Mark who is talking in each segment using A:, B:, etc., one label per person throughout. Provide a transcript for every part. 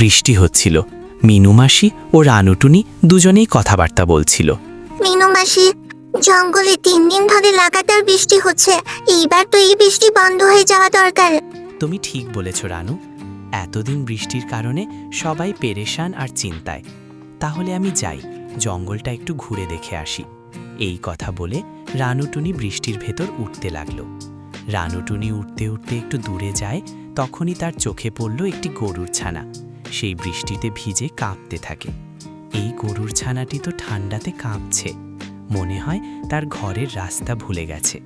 A: বৃষ্টি হচ্ছিল। মিনু মাসি ও রানুটুনি দুজনেই কথাবার্তা বলছিল।
B: মিনু মাসি, জঙ্গলে 3 দিন ধরে লাগাতার বৃষ্টি হচ্ছে। এইবার তো এই বৃষ্টি বন্ধ হয়ে যাওয়া দরকার।
A: তুমি ঠিক বলেছ রানু, এতদিন বৃষ্টির কারণে সবাই পেরেশান আর চিন্তায়। তাহলে আমি যাই, জঙ্গলটা একটু ঘুরে দেখে আসি। এই কথা বলে রানুটুনি বৃষ্টির ভেতর উঠতে লাগলো। রানুটুনি উঠতে উঠতে একটু দূরে যায়, তখনই তার চোখে পড়ল একটি গরুর ছানা। সেই বৃষ্টিতে ভিজে কাঁপতে থাকে। এই গরুর ছানাটি তো ঠান্ডাতে কাঁপছে, মনে হয় তার ঘরের রাস্তা ভুলে গেছে।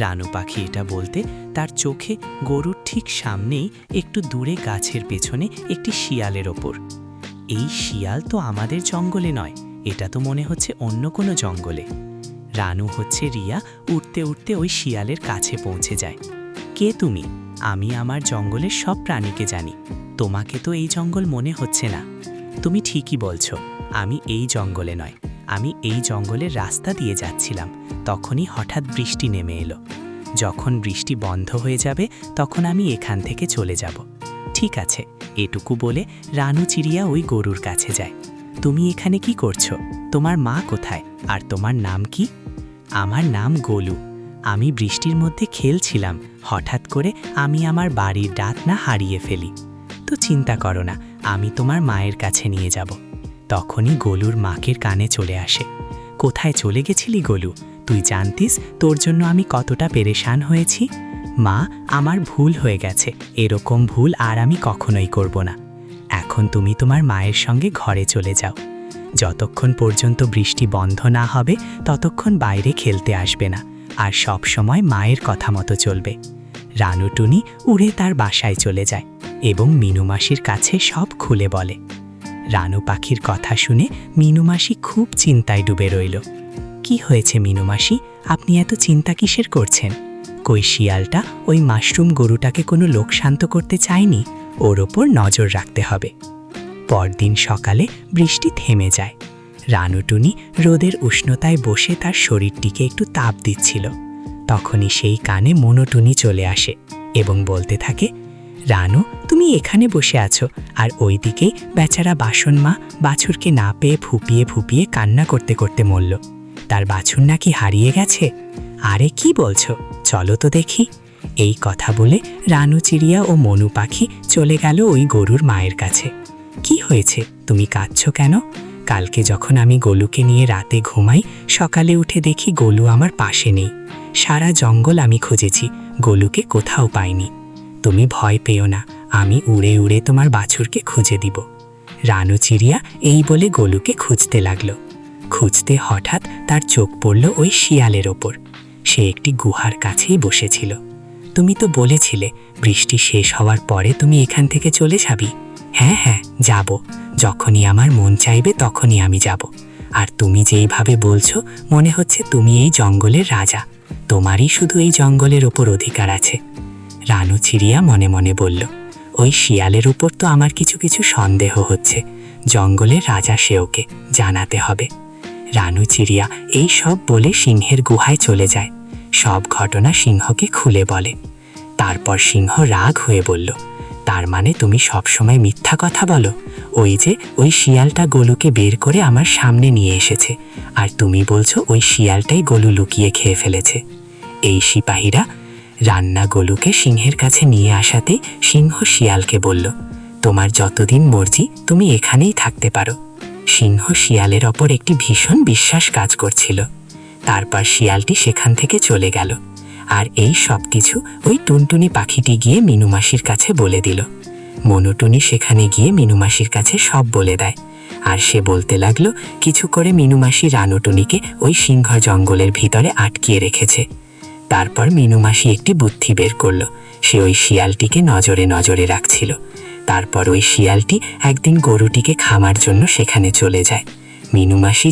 A: রানু পাখি এটা বলতে তার চোখে গরুর ঠিক সামনেই একটু দূরে গাছের পেছনে একটি শিয়ালের ওপর। এই শিয়াল তো আমাদের জঙ্গলে নয়, এটা তো মনে হচ্ছে অন্য কোনো জঙ্গলে। রানু হচ্ছে রিয়া উঠতে উঠতে ওই শিয়ালের কাছে পৌঁছে যায়। কে তুমি? আমি আমার জঙ্গলের সব প্রাণীকে জানি, তোমাকে তো এই জঙ্গল মনে হচ্ছে না। তুমি ঠিকই বলছো, আমি এই জঙ্গলে নয়, আমি এই জঙ্গলের রাস্তা দিয়ে যাচ্ছিলাম। তখনই হঠাৎ বৃষ্টি নেমে এলো। যখন বৃষ্টি বন্ধ হয়ে যাবে তখন আমি এখান থেকে চলে যাব। ঠিক আছে, এটুকু বলে রানু চিড়িয়া ওই গরুর কাছে যায়। তুমি এখানে কি করছো? তোমার মা কোথায়? আর তোমার নাম কি? আমার নাম গোলু। আমি বৃষ্টির মধ্যে খেলছিলাম, হঠাৎ করে আমি আমার বাড়ির ডাক না হারিয়ে ফেলি। তো চিন্তা করো না, আমি তোমার মায়ের কাছে নিয়ে যাব। তখনই গোলুর মাকের কানে চলে আসে। কোথায় চলে গেছিলি গোলু? তুই জানতিস তোর জন্য আমি কতটা পেরেশান হয়েছি? মা, আমার ভুল হয়ে গেছে, এরকম ভুল আর আমি কখনোই করব না। এখন তুমি তোমার মায়ের সঙ্গে ঘরে চলে যাও। যতক্ষণ পর্যন্ত বৃষ্টি বন্ধ না হবে ততক্ষণ বাইরে খেলতে আসবে না, আর সব সময় মায়ের কথা মতো চলবে। রানুটুনি উড়ে তার বাসায় চলে যায় এবং মিনু মাসির কাছে সব খুলে বলে। রানু পাখির কথা শুনে মিনু মাসি খুব চিন্তায় ডুবে রইল। কি হয়েছে মিনু মাসি, আপনি এত চিন্তা কিসের করছেন? কই শিয়ালটা ওই মাশরুম গরুটাকে কোনো লোক শান্ত করতে চায়নি, ওর ওপর নজর রাখতে হবে। পরদিন সকালে বৃষ্টি থেমে যায়। রানুটুনি রোদের উষ্ণতায় বসে তার শরীরটিকে একটু তাপ দিচ্ছিল। তখনই সেই কানে মনোটুনি চলে আসে এবং বলতে থাকে, রানু, তুমি এখানে বসে আছো আর ওইদিকেই বেচারা বাসন মা বাছুরকে না পেয়ে ফুপিয়ে ফুপিয়ে কান্না করতে করতে মরল। তার বাছুর নাকি হারিয়ে গেছে। আরে কি বলছো, চলো তো দেখি। এই কথা বলে রানু চিড়িয়া ও মনু পাখি চলে গেল ওই গরুর মায়ের কাছে। কি হয়েছে, তুমি কাঁদছো কেন? কালকে যখন আমি গোলুকে নিয়ে রাতে ঘুমাই, সকালে উঠে দেখি গোলু আমার পাশে নেই। সারা জঙ্গল আমি খুঁজেছি, গোলুকে কোথাও পাইনি। তুমি ভয় পেও না, আমি উড়ে উড়ে তোমার বাছুরকে খুঁজে দিব। রানু চিড়িয়া এই বলে গোলুকে খুঁজতে লাগলো। খুঁজতে হঠাৎ তার চোখ পড়ল ওই শিয়ালের ওপর। সে একটি গুহার কাছেই বসেছিল। তুমি তো বলেছিলে বৃষ্টি শেষ হওয়ার পরে তুমি এখান থেকে চলে যাবি। হ্যাঁ হ্যাঁ, যাব, যখনই আমার মন চাইবে তখনই আমি যাব। আর তুমি যেইভাবে বলছো মনে হচ্ছে তুমি এই জঙ্গলের রাজা, তোমারই শুধু এই জঙ্গলের ওপর অধিকার আছে। রানু চিড়িয়া মনে মনে বলল, ওই শিয়ালের উপর তো আমার কিছু কিছু সন্দেহ হচ্ছে। জঙ্গলের রাজা সে, ওকে জানাতে হবে। রানু চিড়িয়া এই সব বলে সিংহের গুহায় চলে যায়। সব ঘটনা সিংহকে খুলে বলে। তারপর সিংহ রাগ হয়ে বলল, তার মানে তুমি সবসময় মিথ্যা কথা বলো? ওই যে ওই শিয়ালটা গোলুকে বের করে আমার সামনে নিয়ে এসেছে, আর তুমি বলছো ওই শিয়ালটাই গোলু লুকিয়ে খেয়ে ফেলেছে। এই সিপাহীরা রান্না গোলুকে সিংহের কাছে নিয়ে আসাতেই সিংহ শিয়ালকে বলল, তোমার যতদিন মর্জি তুমি এখানেই থাকতে পারো। সিংহ শিয়ালের ওপর একটি ভীষণ বিশ্বাস কাজ করছিল। তারপর শিয়ালটি সেখান থেকে চলে গেল। আর এই সব কিছু ওই টুনটুনি পাখিটি গিয়ে মিনু মাসির কাছে বলে দিল। মনুটুনি সেখানে গিয়ে মিনু মাসির কাছে সব বলে দেয়। আর সে বলতে লাগলো, কিছু করে মিনু মাসি রানুটুনিকে ওই সিংহ জঙ্গলের ভিতরে আটকিয়ে রেখেছে। তারপর মিনু মাসি একটি বুদ্ধি বের করলো। সে ওই শিয়ালটিকে নজরে নজরে রাখছিল। তারপর ওই শিয়ালটি একদিন গরুটিকে খাওয়ার জন্য সেখানে চলে যায়। মিনু মাসি